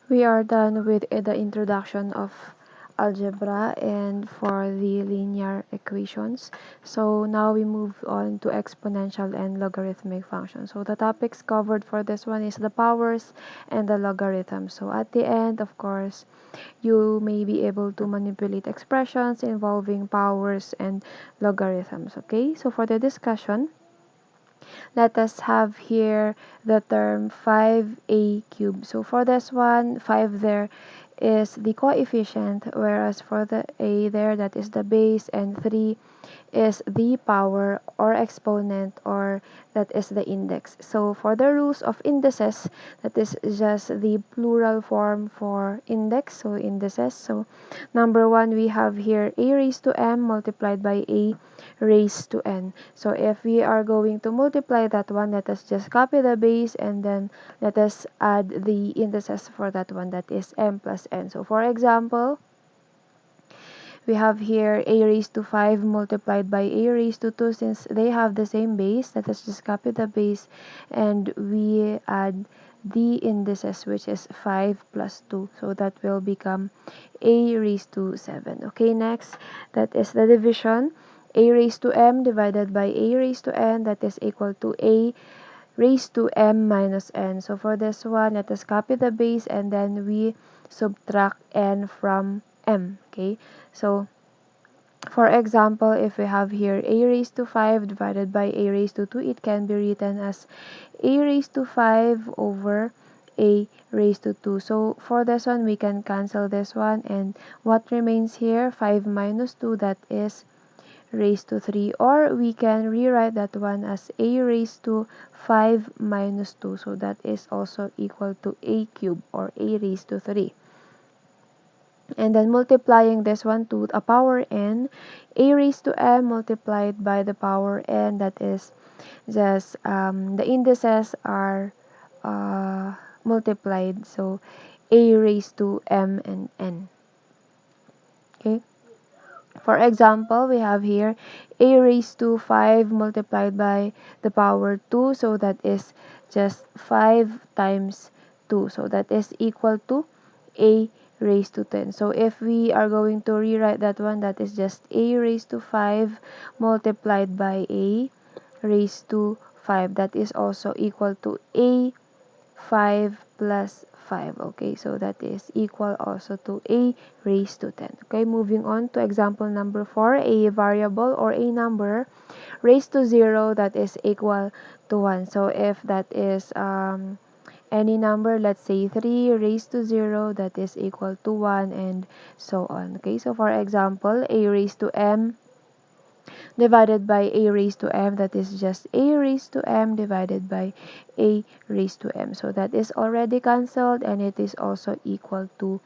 We are done with the introduction of algebra and for the linear equations. So now we move on to exponential and logarithmic functions. So the topics covered for this one is the powers and the logarithm. So at the end, of course, you may be able to manipulate expressions involving powers and logarithms. Okay, so for the discussion, let us have here the term 5a cubed. So for this one, 5 there is the coefficient, whereas for the a there, that is the base, and 3 is the power or exponent, or that is the index. So for the rules of indices, that is just the plural form for index, so indices. So number one, we have here a raised to m multiplied by a raised to n. So if we are going to multiply that one, let us just copy the base and then let us add the indices for that one, that is m plus n. So for example, we have here a raised to 5 multiplied by a raised to 2. Since they have the same base, let us just copy the base and we add the indices, which is 5 plus 2. So that will become a raised to 7. Okay, next, that is the division. A raised to m divided by a raised to n, that is equal to a raised to m minus n. So for this one, let us copy the base and then we subtract n from m. Okay, so for example, if we have here a raised to 5 divided by a raised to 2, it can be written as a raised to 5 over a raised to 2. So for this one, we can cancel this one, and what remains here, 5 minus 2, that is raised to 3, or we can rewrite that one as a raised to 5 minus 2, so that is also equal to a cube, or a raised to 3. And then multiplying this one to a power n, a raised to m multiplied by the power n, that is just the indices are multiplied, so a raised to m and n. Okay, for example, we have here a raised to 5 multiplied by the power 2, so that is just 5 times 2, so that is equal to a raised to 10. So if we are going to rewrite that one, that is just a raised to 5 multiplied by a raised to 5, that is also equal to a 5 plus 5. Okay, so that is equal also to a raised to 10. Okay, moving on to example number 4, a variable or a number raised to 0, that is equal to 1. So if that is any number, let's say 3 raised to 0, that is equal to 1, and so on. Okay, so for example, a raised to m divided by a raised to m, that is just a raised to m divided by a raised to m. So that is already cancelled, and it is also equal to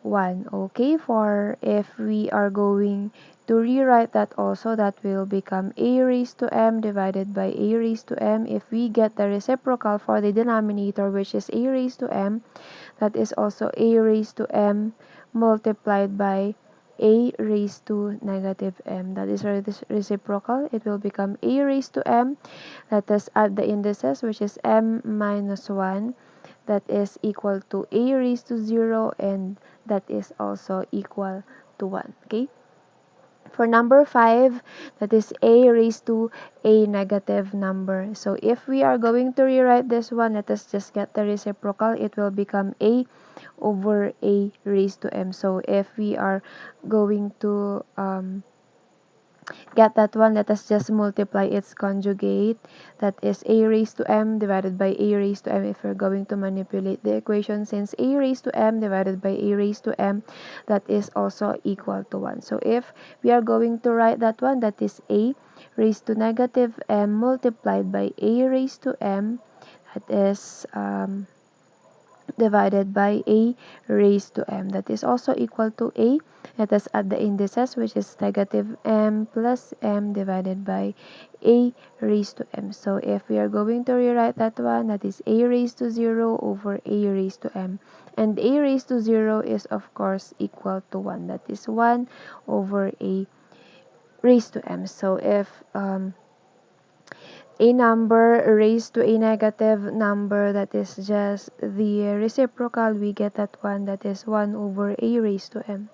1. Okay, for if we are going to rewrite that also, that will become a raised to m divided by a raised to m. If we get the reciprocal for the denominator, which is a raised to m, that is also a raised to m multiplied by a raised to negative m. That is reciprocal. It will become a raised to m. Let us add the indices, which is m minus 1. That is equal to a raised to 0, and that is also equal to 1. Okay? For number 5, that is a raised to a negative number. So if we are going to rewrite this one, let us just get the reciprocal. It will become a over a raised to m. So if we are going to get that one, let us just multiply its conjugate, that is a raised to m divided by a raised to m, if we're going to manipulate the equation, since a raised to m divided by a raised to m, that is also equal to 1. So if we are going to write that one, that is a raised to negative m multiplied by a raised to m, that is divided by a raised to m, that is also equal to a. Let us add the indices, which is negative m plus m divided by a raised to m. So if we are going to rewrite that one, that is a raised to 0 over a raised to m, and a raised to 0 is of course equal to 1, that is 1 over a raised to m. So if a number raised to a negative number, that is just the reciprocal, we get that one, that is 1 over a raised to m.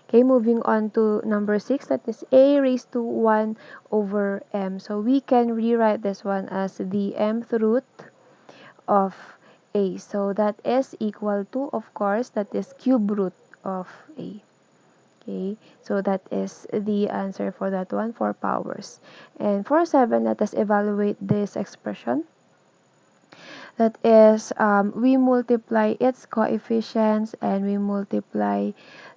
Okay, moving on to number 6, that is a raised to 1 over m. So we can rewrite this one as the mth root of a. So that is equal to, of course, that is cube root of a. Okay, so that is the answer for that one, for powers. And for 7, let us evaluate this expression. That is, we multiply its coefficients and we multiply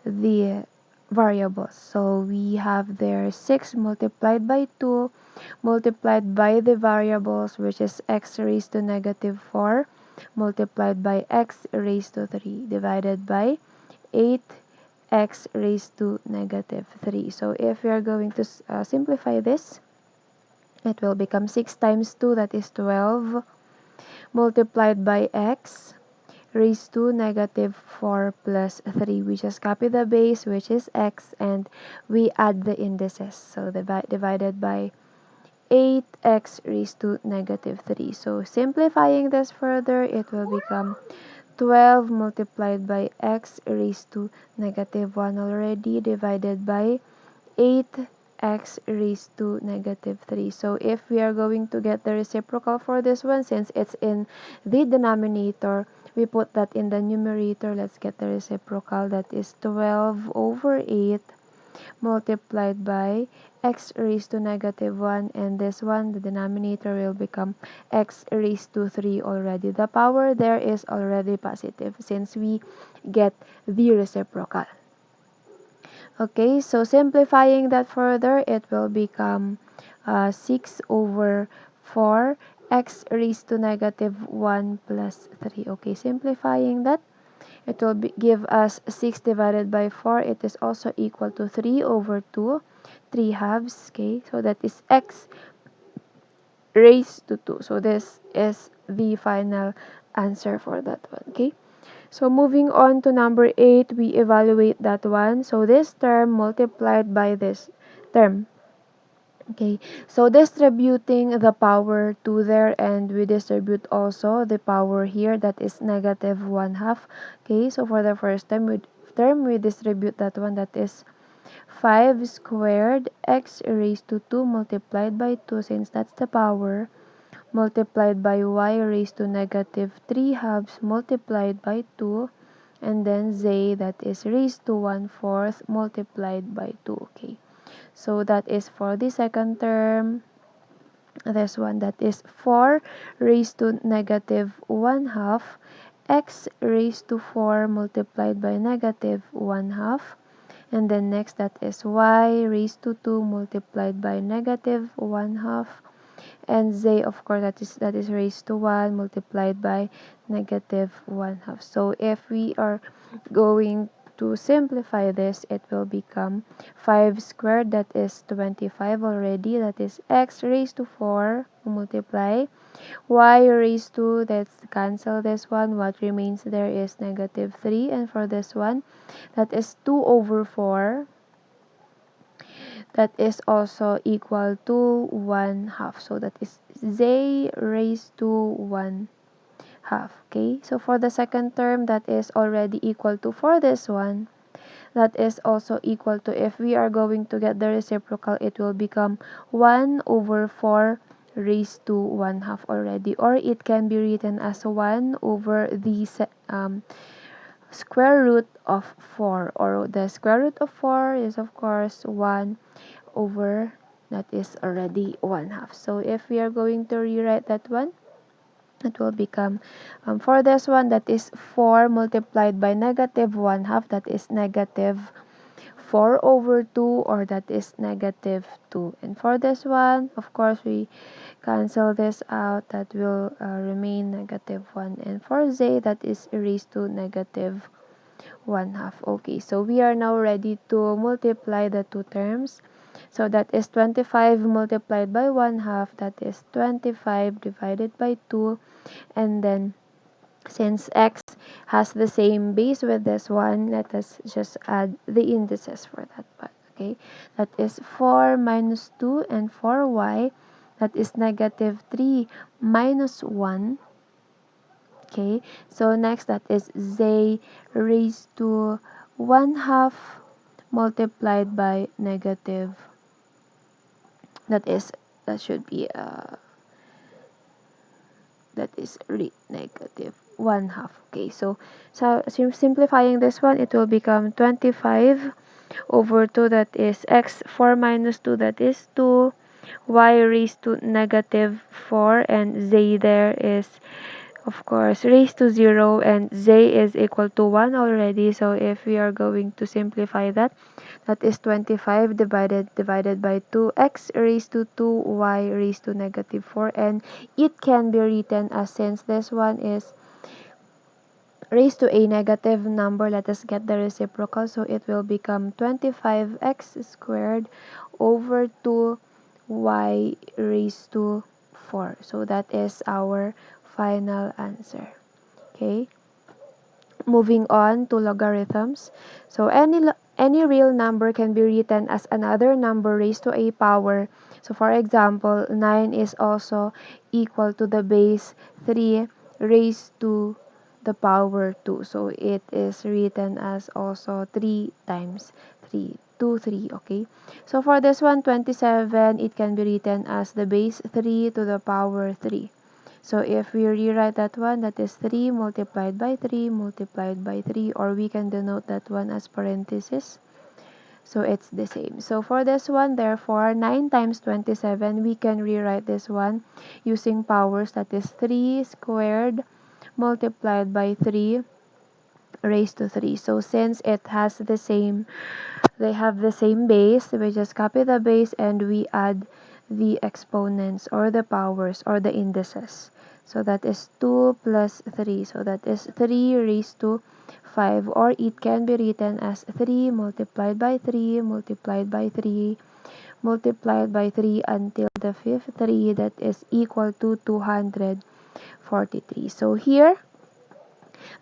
the variables. So we have there 6 multiplied by 2 multiplied by the variables, which is x raised to negative 4 multiplied by x raised to 3 divided by 8x raised to negative 3. So if we are going to simplify this, it will become 6 times 2, that is 12, multiplied by x raised to negative 4 plus 3. We just copy the base, which is x, and we add the indices. So divided by 8x raised to negative 3. So simplifying this further, it will become 12 multiplied by x raised to negative 1 already divided by 8x raised to negative 3. So if we are going to get the reciprocal for this one, since it's in the denominator, we put that in the numerator. Let's get the reciprocal. That is 12 over 8 multiplied by x raised to negative 1, and this one, the denominator, will become x raised to 3 already. The power there is already positive since we get the reciprocal. Okay, so simplifying that further, it will become 6 over 4 x raised to negative 1 plus 3. Okay, simplifying that, it will give us 6 divided by 4. It is also equal to 3 over 2, 3 halves. Okay, so that is x raised to 2. So this is the final answer for that one. Okay, so moving on to number 8, we evaluate that one. So this term multiplied by this term. Okay, so distributing the power to there, and we distribute also the power here, that is negative 1 half. Okay, so for the first term we distribute that one, that is 5 squared x raised to 2 multiplied by 2, since that's the power, multiplied by y raised to negative 3 halves multiplied by 2, and then z, that is raised to 1/4 multiplied by 2. Okay, so that is for the second term. This one, that is 4 raised to negative 1 half x raised to 4 multiplied by negative 1 half, and then next, that is y raised to 2 multiplied by negative 1 half, and z, of course, that is raised to 1 multiplied by negative 1 half. So if we are going to simplify this, it will become 5 squared, that is 25 already, that is x raised to 4 multiply y raised to, let's cancel this one, what remains there is negative 3, and for this one, that is 2 over 4, that is also equal to 1 half. So that is z raised to 1 half. Okay, so for the second term, that is already equal to, for this one, that is also equal to, if we are going to get the reciprocal, it will become 1 over 4 raised to 1 half already, or it can be written as 1 over the square root of 4, or the square root of 4 is, of course, 1 over, that is already 1 half. So if we are going to rewrite that one, it will become, for this one, that is 4 multiplied by negative 1 half, that is negative 4 over 2, or that is negative 2. And for this one, of course, we cancel this out, that will remain negative 1. And for z, that is raised to negative 1 half. Okay, so we are now ready to multiply the two terms. So that is 25 multiplied by 1 half, that is 25 divided by 2, and then since x has the same base with this one, let us just add the indices for that part. Okay, that is 4 minus 2 and 4y, that is negative 3 minus 1. Okay, so next that is z raised to 1 half multiplied by negative, that should be that is negative 1 half. Okay, so simplifying this one, it will become 25 over 2, that is x 4 minus 2, that is 2, y raised to negative 4, and z there is of course raised to 0, and z is equal to 1 already. So if we are going to simplify that, that is 25 divided by 2, x raised to 2, y raised to negative 4, and it can be written as, since this one is raised to a negative number, let us get the reciprocal, so it will become 25x squared over 2 y raised to 4. So that is our final answer. Okay, moving on to logarithms. So any real number can be written as another number raised to a power. So for example, 9 is also equal to the base 3 raised to the power 2. So it is written as also 3 times 3, 2, 3. Okay, so for this one, 27, it can be written as the base 3 to the power 3. So if we rewrite that one, that is 3 multiplied by 3 multiplied by 3, or we can denote that one as parenthesis. So it's the same. So for this one, therefore, 9 times 27, we can rewrite this one using powers, that is 3 squared multiplied by 3 raised to 3. So since it has the same, they have the same base, we just copy the base and we add the exponents or the powers or the indices. So that is 2 plus 3. So that is 3 raised to 5, or it can be written as 3 multiplied by 3 multiplied by 3 multiplied by 3 until the fifth 3, that is equal to 243. So here,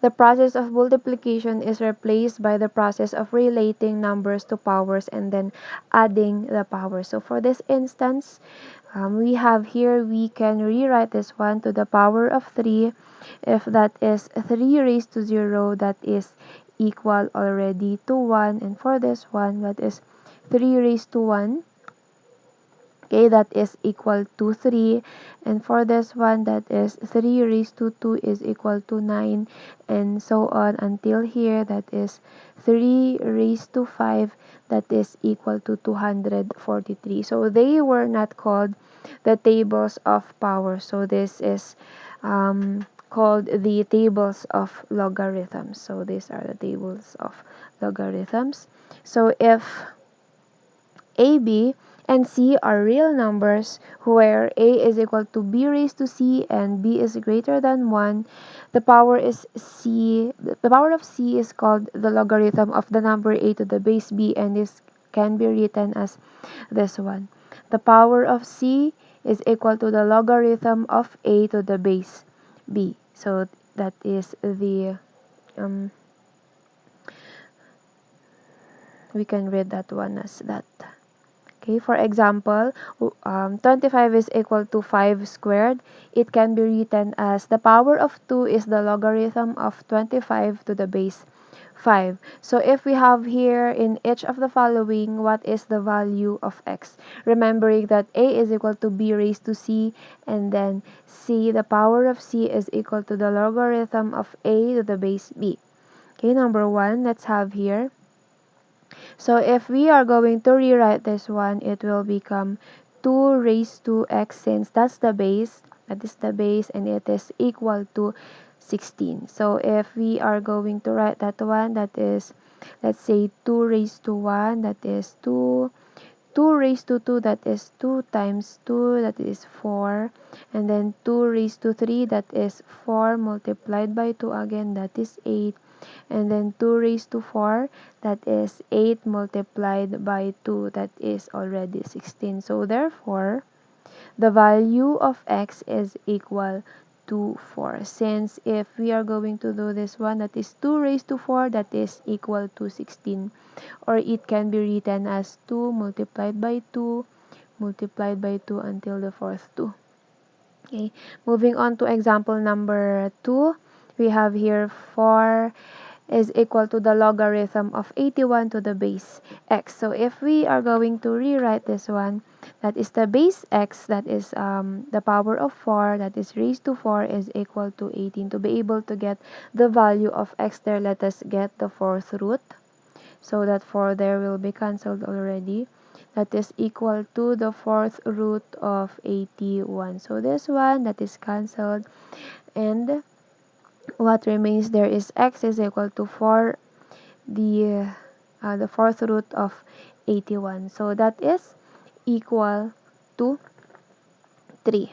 the process of multiplication is replaced by the process of relating numbers to powers and then adding the powers. So for this instance, we have here, we can rewrite this one to the power of 3. If that is 3 raised to 0, that is equal already to 1. And for this one, that is 3 raised to 1. Okay, that is equal to 3. And for this one, that is 3 raised to 2 is equal to 9, and so on until here, that is 3 raised to 5, that is equal to 243. So they were not called the tables of power. So this is called the tables of logarithms. So these are the tables of logarithms. So if a, B, and C are real numbers where A is equal to B raised to C and B is greater than 1, the power is C. The power of C is called the logarithm of the number A to the base B, and this can be written as this one. The power of C is equal to the logarithm of A to the base B. So that is the we can read that one as that. Okay, for example, 25 is equal to 5 squared. It can be written as the power of 2 is the logarithm of 25 to the base 5. So if we have here in each of the following, what is the value of x? Remembering that a is equal to b raised to c, and then c, the power of c is equal to the logarithm of a to the base b. Okay, number 1, let's have here. So if we are going to rewrite this one, it will become 2 raised to x, since that's the base, that is the base, and it is equal to 16. So if we are going to write that one, that is, let's say 2 raised to 1, that is 2. 2 raised to 2, that is 2 times 2, that is 4. And then 2 raised to 3, that is 4 multiplied by 2 again, that is 8. And then 2 raised to 4, that is 8 multiplied by 2, that is already 16. So therefore, the value of x is equal to 4. Since if we are going to do this one, that is 2 raised to 4, that is equal to 16. Or it can be written as 2 multiplied by 2 multiplied by 2 until the fourth 2. Okay, moving on to example number 2, we have here 4 is equal to the logarithm of 81 to the base x. So if we are going to rewrite this one, that is the base x, that is the power of 4, that is raised to 4, is equal to 18. To be able to get the value of x there, let us get the fourth root. So that 4 there will be cancelled already. That is equal to the fourth root of 81. So this one, that is cancelled. And what remains there is x is equal to 4, the fourth root of 81. So that is equal to 3.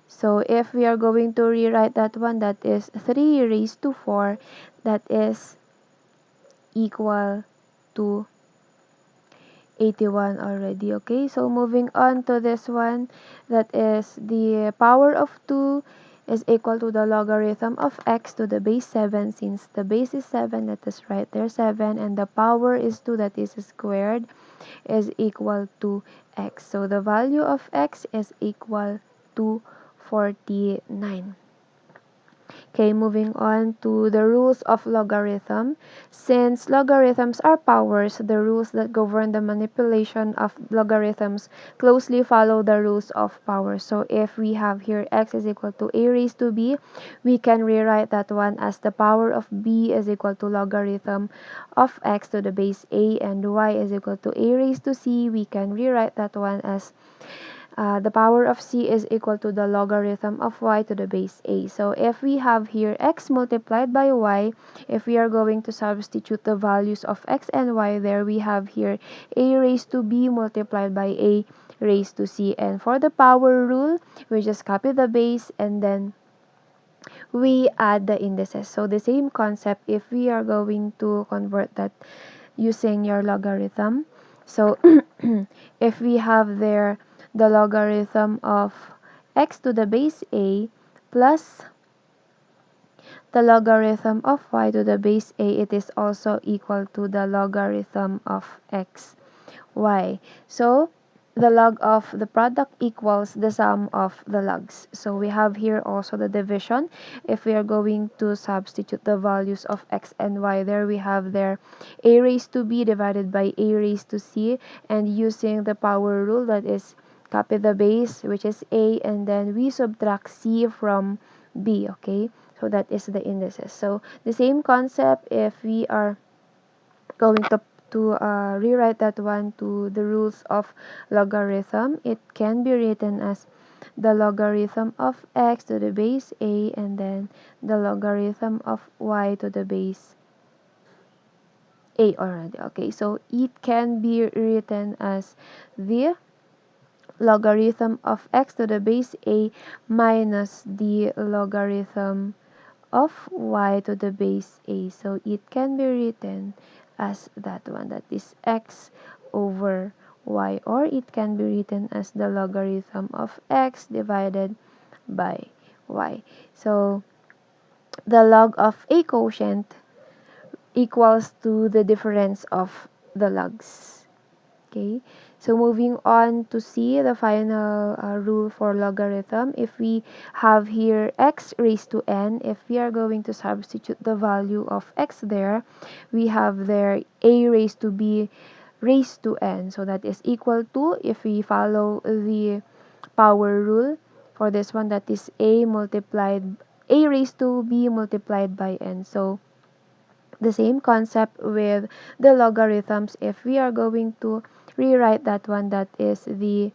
So if we are going to rewrite that one, that is 3 raised to 4, that is equal to 81 already. Okay, so moving on to this one, that is the power of 2 is equal to the logarithm of x to the base 7. Since the base is 7, let us write there 7, and the power is 2, that is squared, is equal to x. So the value of x is equal to 49. Okay, moving on to the rules of logarithm. Since logarithms are powers, the rules that govern the manipulation of logarithms closely follow the rules of powers. So if we have here x is equal to a raised to b, we can rewrite that one as the power of b is equal to logarithm of x to the base a, and y is equal to a raised to c. We can rewrite that one as the power of c is equal to the logarithm of y to the base a. So if we have here x multiplied by y, if we are going to substitute the values of x and y there, we have here a raised to b multiplied by a raised to c. And for the power rule, we just copy the base and then we add the indices. So the same concept if we are going to convert that using your logarithm. So if we have there the logarithm of x to the base a plus the logarithm of y to the base a, it is also equal to the logarithm of x y. So the log of the product equals the sum of the logs. So we have here also the division. If we are going to substitute the values of x and y there, we have there a raised to b divided by a raised to c, and using the power rule, that is copy the base, which is a, and then we subtract c from b. Okay, so that is the indices. So the same concept if we are going to rewrite that one to the rules of logarithm, it can be written as the logarithm of x to the base a, and then the logarithm of y to the base a already. Okay, so it can be written as the logarithm of x to the base a minus the logarithm of y to the base a. So it can be written as that one, that is x over y, or it can be written as the logarithm of x divided by y. So the log of a quotient equals to the difference of the logs. Okay, so moving on to see the final rule for logarithm. If we have here x raised to n, if we are going to substitute the value of x there, we have there a raised to b raised to n. So that is equal to, if we follow the power rule for this one, that is a raised to b multiplied by n. So the same concept with the logarithms. If we are going to rewrite that one, that is the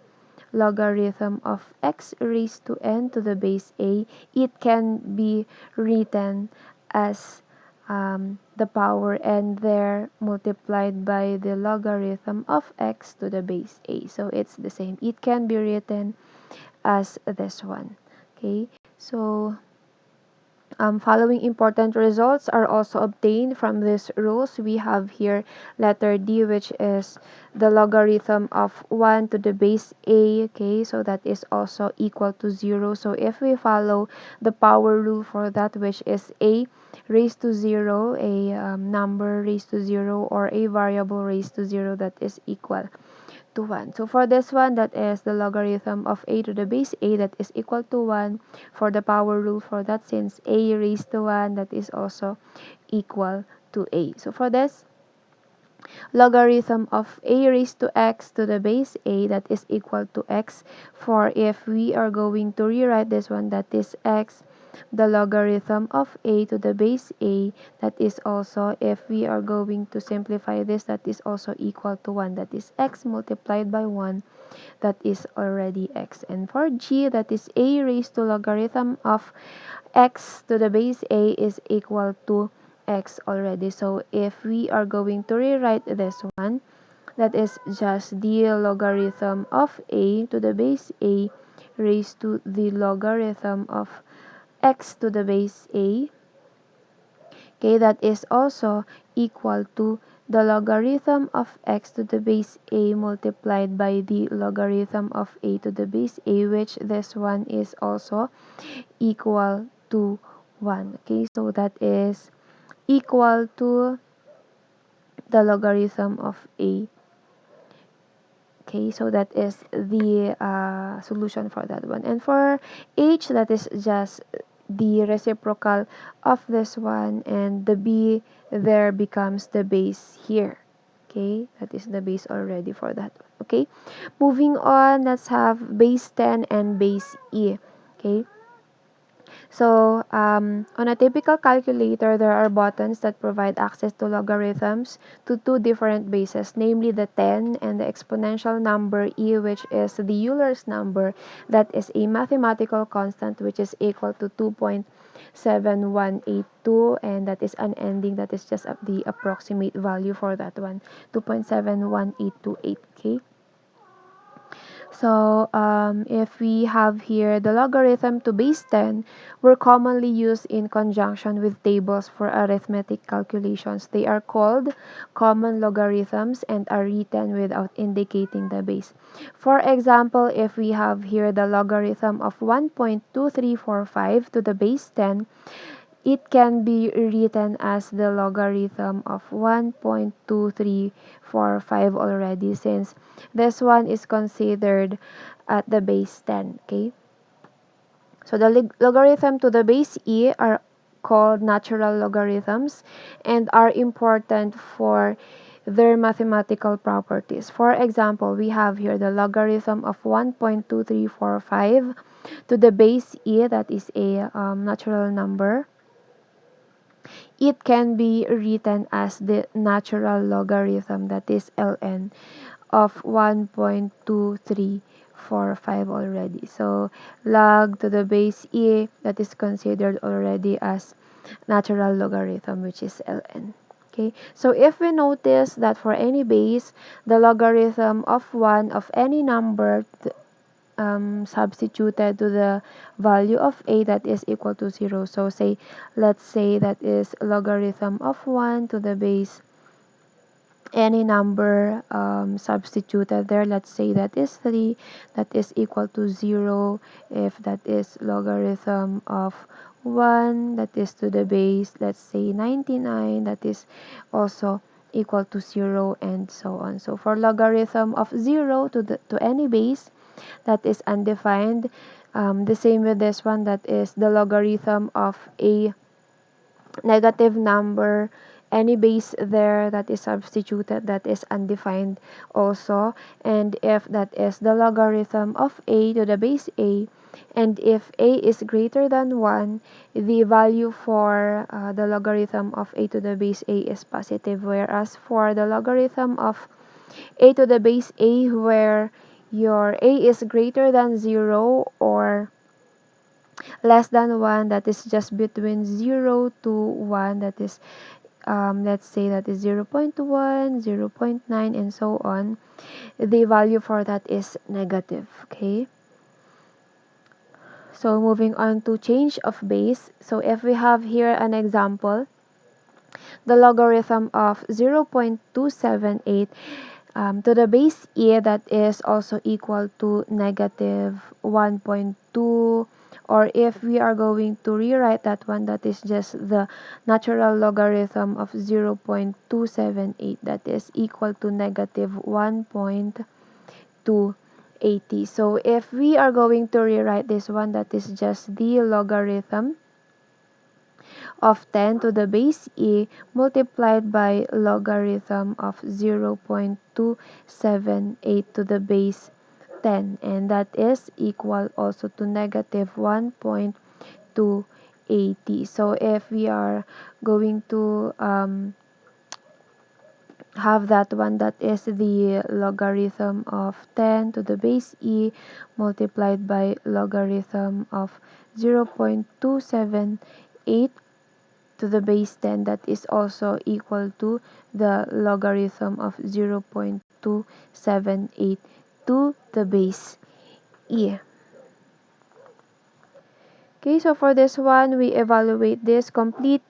logarithm of x raised to n to the base a, it can be written as the power n there multiplied by the logarithm of x to the base a. So it's the same. It can be written as this one. Okay, so following important results are also obtained from these rules. We have here letter D, which is the logarithm of 1 to the base a. Okay, so that is also equal to 0. So if we follow the power rule for that, which is a raised to 0, a number raised to 0, or a variable raised to 0, that is equal to 1. So for this one, that is the logarithm of a to the base a, that is equal to 1. For the power rule for that, since a raised to 1, that is also equal to a. So for this, logarithm of a raised to x to the base a, that is equal to x. For if we are going to rewrite this one, that is x, the logarithm of a to the base a, that is also, if we are going to simplify this, that is also equal to 1. That is x multiplied by 1, that is already x. And for g, that is a raised to logarithm of x to the base a is equal to x already. So if we are going to rewrite this one, that is just the logarithm of a to the base a raised to the logarithm of x to the base a. Okay, that is also equal to the logarithm of x to the base a multiplied by the logarithm of a to the base a, which this one is also equal to 1. Okay, so that is equal to the logarithm of a. Okay, so that is the solution for that one. And for h, that is just the reciprocal of this one, and the b there becomes the base here. Okay, that is the base already for that one. Okay, moving on, let's have base 10 and base e. Okay, so on a typical calculator, there are buttons that provide access to logarithms to two different bases, namely the 10 and the exponential number e, which is the Euler's number, that is a mathematical constant which is equal to 2.7182, and that is unending, that is just the approximate value for that one, 2.71828. Okay. So if we have here the logarithm to base 10, were commonly used in conjunction with tables for arithmetic calculations. They are called common logarithms and are written without indicating the base. For example, if we have here the logarithm of 1.2345 to the base 10, it can be written as the logarithm of 1.2345 already, since this one is considered at the base 10. Okay, so the logarithm to the base e are called natural logarithms and are important for their mathematical properties. For example, we have here the logarithm of 1.2345 to the base e, that is a natural number. It can be written as the natural logarithm, that is ln, of 1.2345 already. So log to the base e, that is considered already as natural logarithm, which is ln. Okay, so if we notice that for any base, the logarithm of 1 of any number substituted to the value of a, that is equal to 0. So let's say that is logarithm of 1 to the base any number substituted there. Let's say that is 3, that is equal to 0. If that is logarithm of 1, that is to the base, let's say 99, that is also equal to 0, and so on. So for logarithm of 0 to any base that is undefined, the same with this one, that is the logarithm of a negative number, any base there that is substituted, that is undefined also. And if that is the logarithm of a to the base a, and if a is greater than 1, the value for the logarithm of a to the base a is positive, whereas for the logarithm of a to the base a, where your a is greater than 0 or less than 1, that is just between 0 to 1, that is let's say that is 0.1, 0.9, and so on, the value for that is negative. Okay, so moving on to change of base. So if we have here an example, the logarithm of 0.278 to the base e, that is also equal to negative 1.2, or if we are going to rewrite that one, that is just the natural logarithm of 0.278, that is equal to negative 1.2. to 80. So if we are going to rewrite this one, that is just the logarithm of 10 to the base e multiplied by logarithm of 0.278 to the base 10, and that is equal also to negative 1.280. So if we are going to have that one, that is the logarithm of 10 to the base e multiplied by logarithm of 0.278 to the base 10, that is also equal to the logarithm of 0.278 to the base e. Okay, so for this one, we evaluate this, complete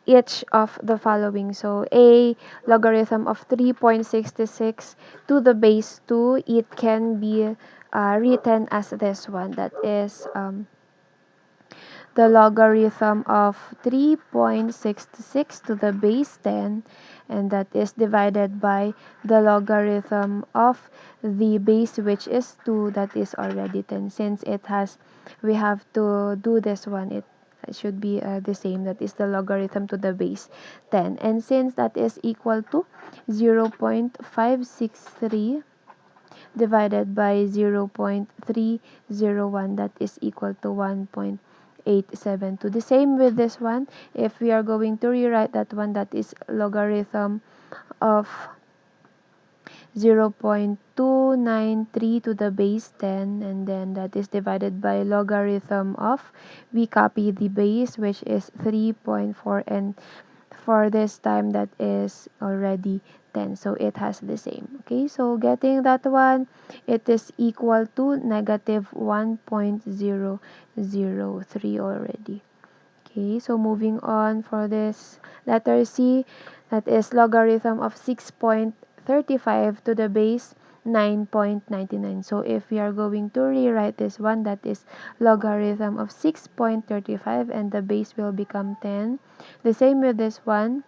each of the following. So a logarithm of 3.66 to the base 2, it can be written as this one, that is the logarithm of 3.66 to the base 10, and that is divided by the logarithm of the base, which is 2, that is already 10. Since it has, we have to do this one, it should be the same, that is the logarithm to the base 10. And since that is equal to 0.563 divided by 0.301, that is equal to 1.872. The same with this one, if we are going to rewrite that one, that is logarithm of 0.293 to the base 10, and then that is divided by logarithm of, we copy the base, which is 3.4, and for this time that is already 10, so it has the same. Okay, so getting that one, it is equal to negative 1.003 already. Okay, so moving on for this letter C, that is logarithm of 6.35 to the base 9.99. So if we are going to rewrite this one, that is logarithm of 6.35, and the base will become 10. The same with this one,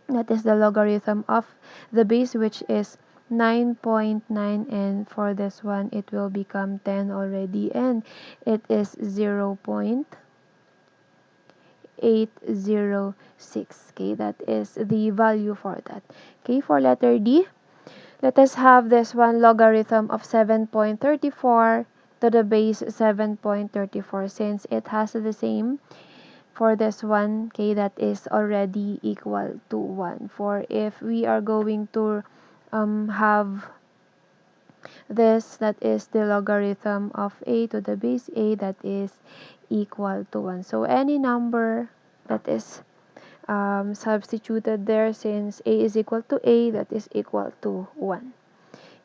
that is the logarithm of the base, which is 9.9, and for this one it will become 10 already, and it is 0.806. Okay, that is the value for that. Okay, for letter D, let us have this one, logarithm of 7.34 to the base 7.34. Since it has the same, for this one, okay, that is already equal to 1. For if we are going to have this, that is the logarithm of a to the base a, that is equal to 1. So any number that is substituted there, since a is equal to a, that is equal to 1.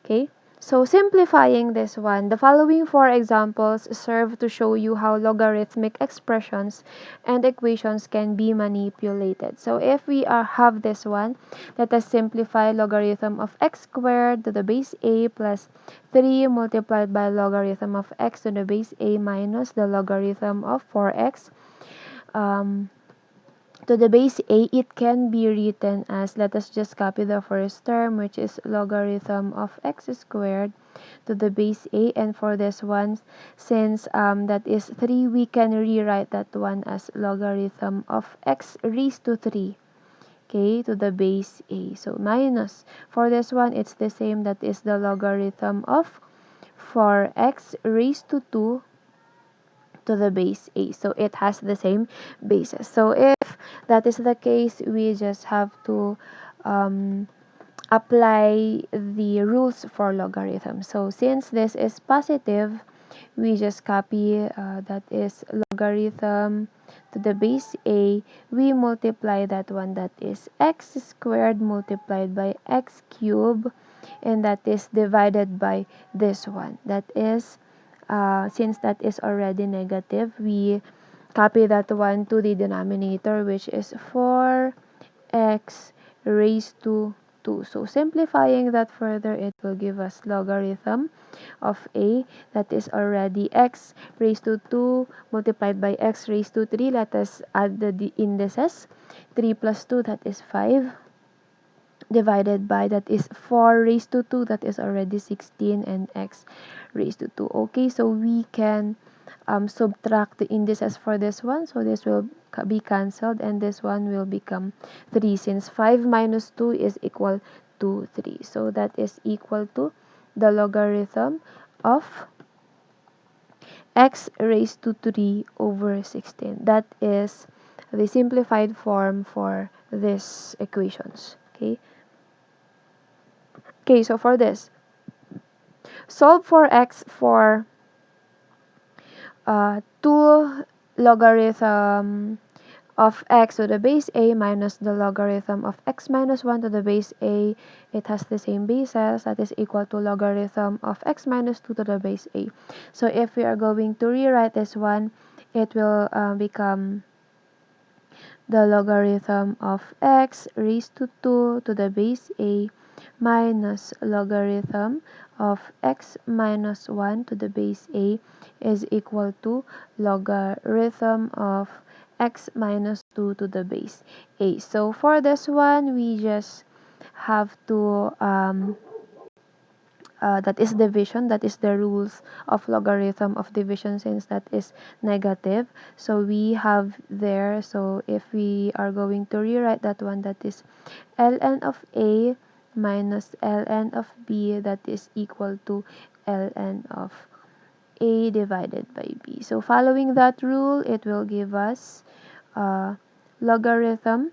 Okay, so simplifying this one, the following four examples serve to show you how logarithmic expressions and equations can be manipulated. So if we have this one, let us simplify logarithm of x squared to the base a plus 3 multiplied by logarithm of x to the base a minus the logarithm of 4x to the base a. It can be written as, let us just copy the first term, which is logarithm of x squared to the base a, and for this one, since that is 3, we can rewrite that one as logarithm of x raised to 3, okay, to the base a. So minus, for this one, it's the same, that is the logarithm of 4x raised to 2 to the base a. So it has the same basis. So if that is the case, we just have to apply the rules for logarithm. So since this is positive, we just copy that is logarithm to the base a. We multiply that one, that is x squared multiplied by x cubed, and that is divided by this one, that is since that is already negative, we copy that one to the denominator, which is 4x raised to 2. So simplifying that further, it will give us logarithm of a, that is already x raised to 2 multiplied by x raised to 3. Let us add the indices. 3 plus 2, that is 5, divided by, that is 4 raised to 2, that is already 16, and x raised to 2. Okay, so we can subtract the indices for this one, so this will be cancelled and this one will become 3, since 5 minus 2 is equal to 3. So that is equal to the logarithm of x raised to 3 over 16. That is the simplified form for these equations. Okay, so for this, solve for x for 2 logarithm of x to the base a minus the logarithm of x minus 1 to the base a. It has the same bases, that is equal to logarithm of x minus 2 to the base a. So if we are going to rewrite this one, it will become the logarithm of x raised to 2 to the base a minus logarithm of x minus 1 to the base a is equal to logarithm of x minus 2 to the base a. So for this one, we just have to that is division, that is the rules of logarithm of division, since that is negative. So we have there, so if we are going to rewrite that one, that is ln of a minus ln of b, that is equal to ln of a divided by b. So following that rule, it will give us logarithm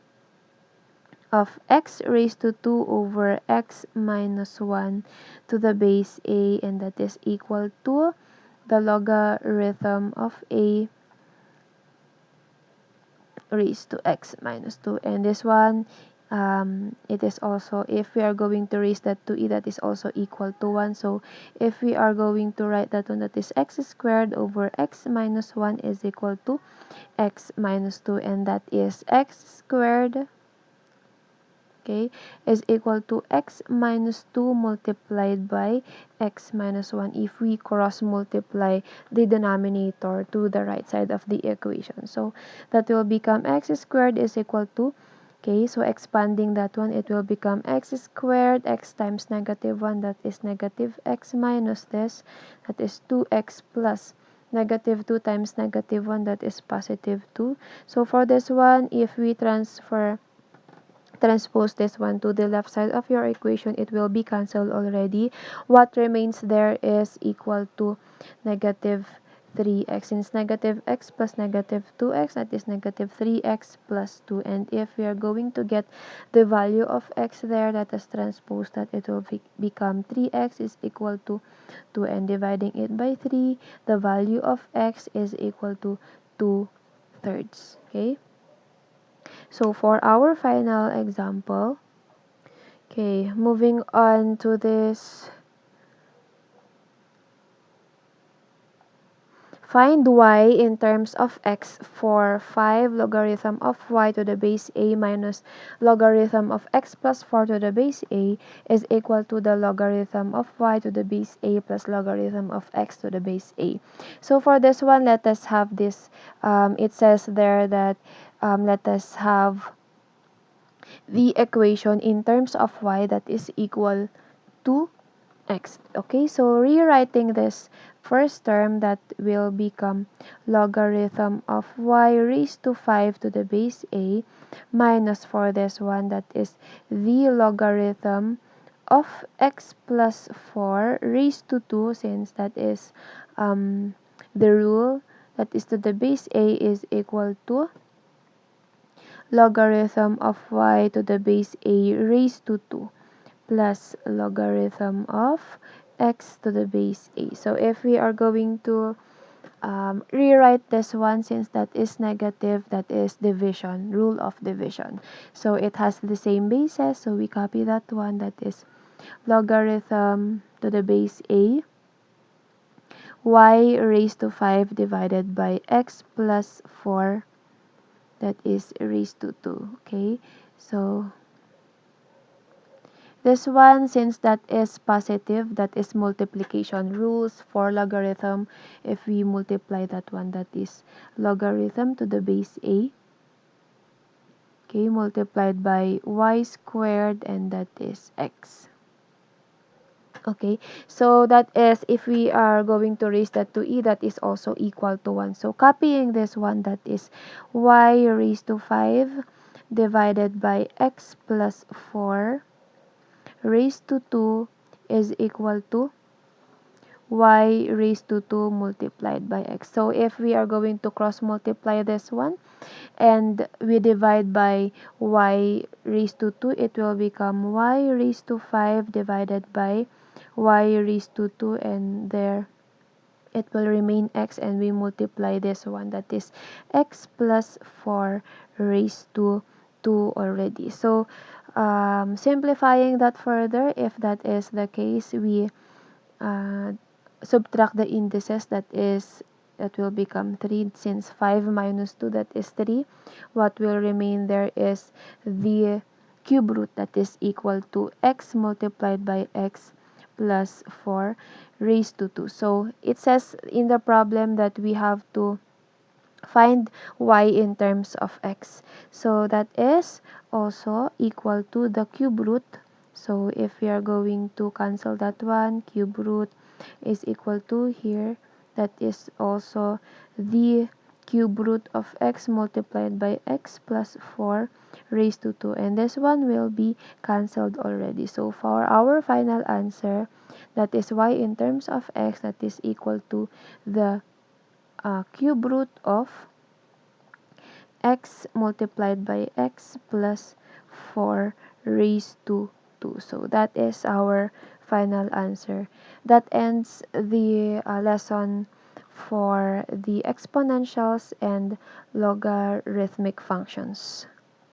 of x raised to 2 over x minus 1 to the base a, and that is equal to the logarithm of a raised to x minus 2. And this one, it is also, if we are going to raise that to e, that is also equal to 1. So if we are going to write that one, that is x squared over x minus 1 is equal to x minus 2, and that is x squared, okay, is equal to x minus 2 multiplied by x minus 1 if we cross multiply the denominator to the right side of the equation. So that will become x squared is equal to, okay, so expanding that one, it will become x squared, x times negative 1, that is negative x minus this, that is 2x plus negative 2 times negative 1, that is positive 2. So for this one, if we transpose this one to the left side of your equation, it will be cancelled already. What remains there is equal to negative 3x, since negative x plus negative 2x, that is negative 3x plus 2. And if we are going to get the value of x there, that is transposed, that it will become 3x is equal to 2, and dividing it by 3, the value of x is equal to 2/3. Okay, so for our final example, okay, moving on to this, find y in terms of x for 5 logarithm of y to the base a minus logarithm of x plus 4 to the base a is equal to the logarithm of y to the base a plus logarithm of x to the base a. So for this one, let us have this, it says there that let us have the equation in terms of y that is equal to x. Okay, so rewriting this first term, that will become logarithm of y raised to 5 to the base a minus, for this one, that is the logarithm of x plus 4 raised to 2, since that is the rule, that is to the base a is equal to logarithm of y to the base a raised to 2 plus logarithm of x to the base a. So if we are going to rewrite this one, since that is negative, that is division, rule of division. So it has the same basis, so we copy that one, that is logarithm to the base a y raised to 5 divided by x plus 4, that is raised to 2. Okay, so this one, since that is positive, that is multiplication rules for logarithm. If we multiply that one, that is logarithm to the base a. okay, multiplied by y squared, and that is x. Okay, so that is, if we are going to raise that to e, that is also equal to 1. So copying this one, that is y raised to 5 divided by x plus 4 raised to 2 is equal to y raised to 2 multiplied by x. So if we are going to cross multiply this one and we divide by y raised to 2, it will become y raised to 5 divided by y raised to 2, and there it will remain x, and we multiply this one, that is x plus 4 raised to 2 already. So simplifying that further, if that is the case, we uh, subtract the indices, that will become 3, since 5 minus 2, that is 3. What will remain there is the cube root, that is equal to x multiplied by x plus 4 raised to 2. So it says in the problem that we have to find y in terms of x. So that is also equal to the cube root. So if we are going to cancel that one, cube root is equal to here, that is also the cube root of x multiplied by x plus 4 raised to 2, and this one will be cancelled already. So for our final answer, that is y in terms of x, that is equal to the cube root of x multiplied by x plus 4 raised to 2. So that is our final answer. That ends the lesson for the exponentials and logarithmic functions.